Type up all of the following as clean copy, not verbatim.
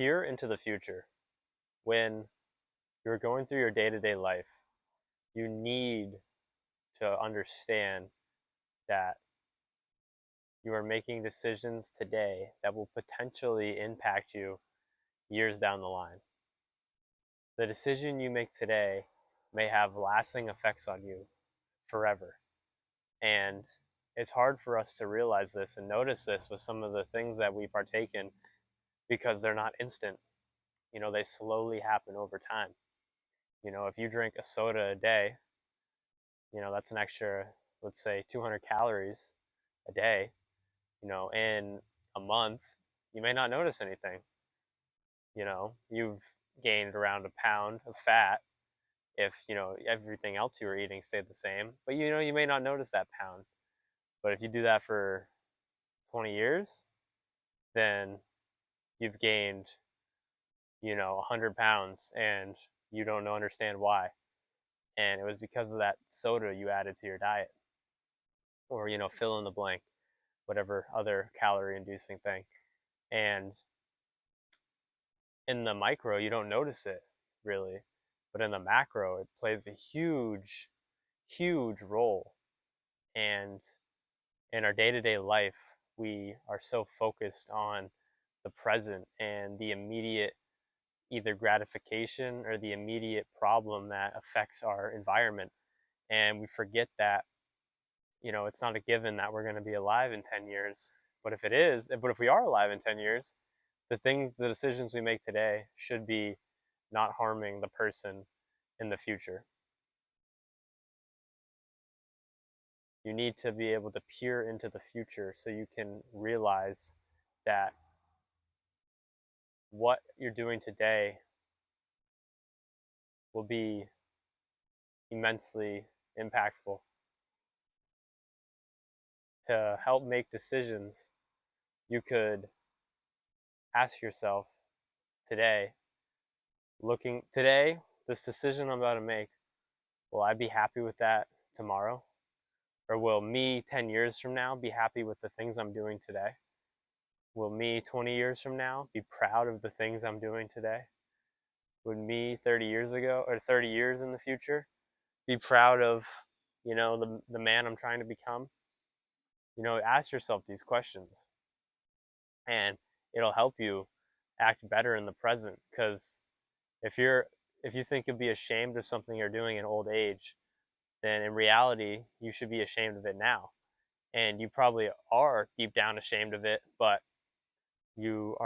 peer into the future. When you're going through your day-to-day life, you need to understand that you are making decisions today that will potentially impact you years down the line. The decision you make today may have lasting effects on you forever. And it's hard for us to realize this and notice this with some of the things that we partake in because they're not instant. They slowly happen over time. If you drink a soda a day, that's an extra, let's say, 200 calories a day. In a month, you may not notice anything. You've gained around a pound of fat if, everything else you were eating stayed the same. But, you may not notice that pound. But if you do that for 20 years, then you've gained, 100 pounds and you don't understand why. And it was because of that soda you added to your diet. Or, fill in the blank, whatever other calorie inducing thing. And in the micro, you don't notice it really. But in the macro, it plays a huge, huge role. And in our day to day life, we are so focused on the present and the immediate either gratification or the immediate problem that affects our environment. And we forget that, it's not a given that we're going to be alive in 10 years. But if we are alive in 10 years, the decisions we make today should be not harming the person in the future. You need to be able to peer into the future so you can realize that what you're doing today will be immensely impactful. To help make decisions, you could ask yourself today, this decision I'm about to make, will I be happy with that tomorrow? Or will me 10 years from now be happy with the things I'm doing today? Will me 20 years from now be proud of the things I'm doing today? Would me 30 years ago or 30 years in the future be proud of, the man I'm trying to become? Ask yourself these questions and it'll help you act better in the present. Because if you think you'll be ashamed of something you're doing in old age, then in reality you should be ashamed of it now. And you probably are deep down ashamed of it, but your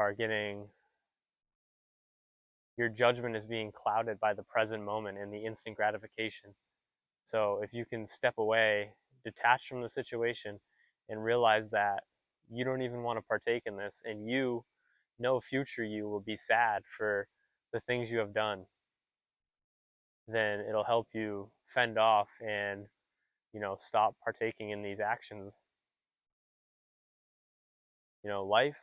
judgment is being clouded by the present moment and the instant gratification. So if you can step away, detach from the situation, and realize that you don't even want to partake in this, and future you will be sad for the things you have done, then it'll help you fend off and, stop partaking in these actions. Life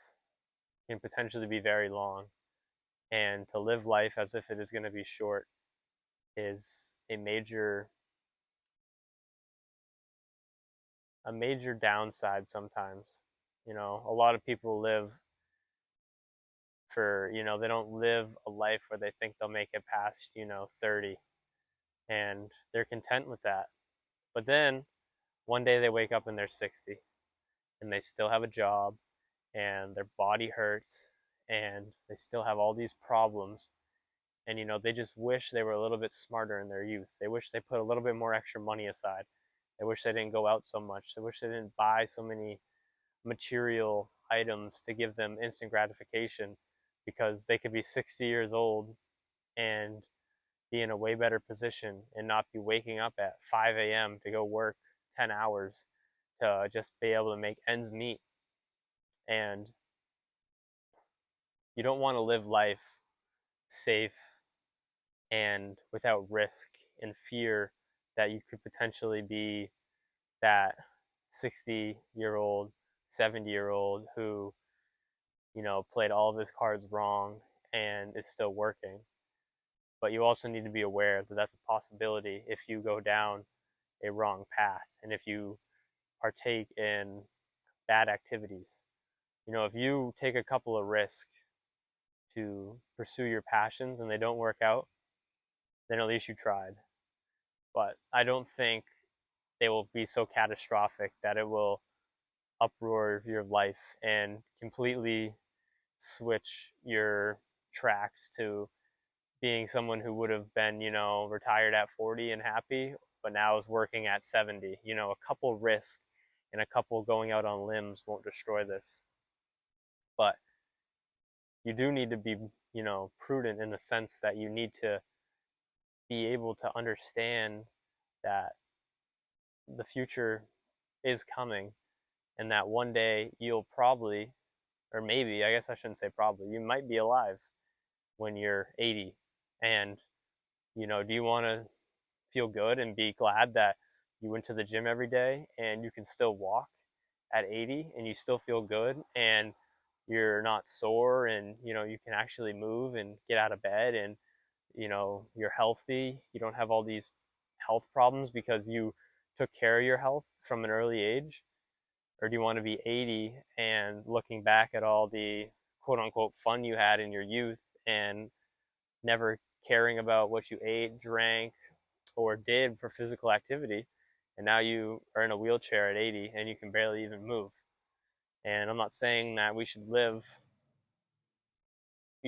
can potentially be very long, and to live life as if it is going to be short is a major downside sometimes. A lot of people they don't live a life where they think they'll make it past, 30, and they're content with that. But then one day they wake up and they're 60 and they still have a job and their body hurts and they still have all these problems. And, they just wish they were a little bit smarter in their youth. They wish they put a little bit more extra money aside. They wish they didn't go out so much. They wish they didn't buy so many material items to give them instant gratification, because they could be 60 years old and be in a way better position and not be waking up at 5 a.m. to go work 10 hours to just be able to make ends meet. And you don't want to live life safe and without risk and fear that you could potentially be that 60-year-old, 70-year-old who, played all of his cards wrong and is still working. But you also need to be aware that that's a possibility if you go down a wrong path and if you partake in bad activities. If you take a couple of risks to pursue your passions and they don't work out, then at least you tried. But I don't think they will be so catastrophic that it will uproar your life and completely switch your tracks to being someone who would have been, retired at 40 and happy, but now is working at 70. A couple risks and a couple going out on limbs won't destroy this. But you do need to be, prudent in the sense that you need to be able to understand that the future is coming and that one day you'll probably, or maybe, I guess I shouldn't say probably, you might be alive when you're 80. And, do you want to feel good and be glad that you went to the gym every day and you can still walk at 80 and you still feel good and you're not sore and, you can actually move and get out of bed and, you're healthy. You don't have all these health problems because you took care of your health from an early age? Or do you want to be 80 and looking back at all the quote unquote fun you had in your youth and never caring about what you ate, drank, or did for physical activity, and now you are in a wheelchair at 80 and you can barely even move? And I'm not saying that you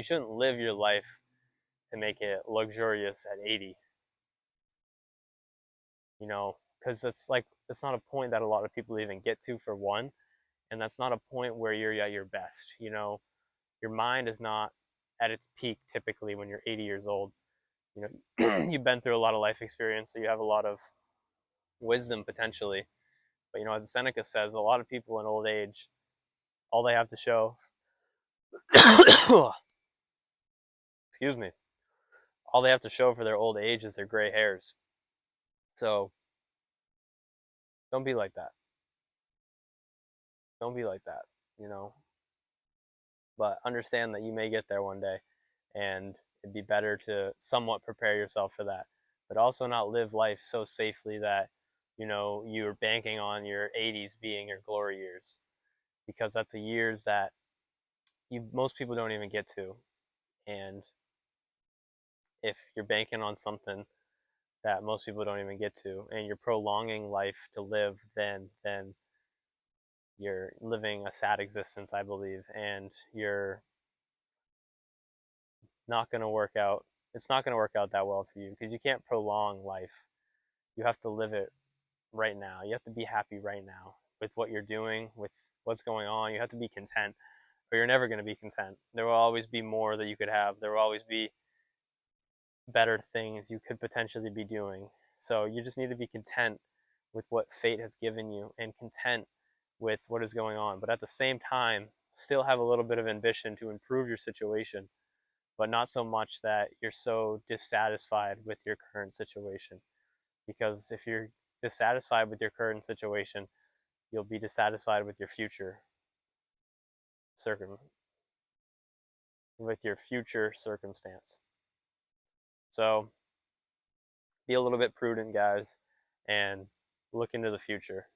shouldn't live your life to make it luxurious at 80, because it's not a point that a lot of people even get to, for one, and that's not a point where you're at your best. Your mind is not at its peak typically when you're 80 years old. You've been through a lot of life experience, so you have a lot of wisdom potentially. But as Seneca says, a lot of people in old age, all they have to show, excuse me, all they have to show for their old age is their gray hairs. So don't be like that. Don't be like that, you know. But understand that you may get there one day, and it'd be better to somewhat prepare yourself for that. But also not live life so safely that you're banking on your 80s being your glory years, because that's the years that most people don't even get to. And if you're banking on something that most people don't even get to, and you're prolonging life to live, then you're living a sad existence, I believe, and you're not going to work out. It's not going to work out that well for you, because you can't prolong life. You have to live it right now. You have to be happy right now with what you're doing, with what's going on. You have to be content, or you're never going to be content. There will always be more that you could have. There will always be better things you could potentially be doing. So you just need to be content with what fate has given you and content with what is going on. But at the same time, still have a little bit of ambition to improve your situation, but not so much that you're so dissatisfied with your current situation. Because if you're dissatisfied with your current situation, you'll be dissatisfied with your future circum with your future circumstance. So be a little bit prudent, guys, and look into the future.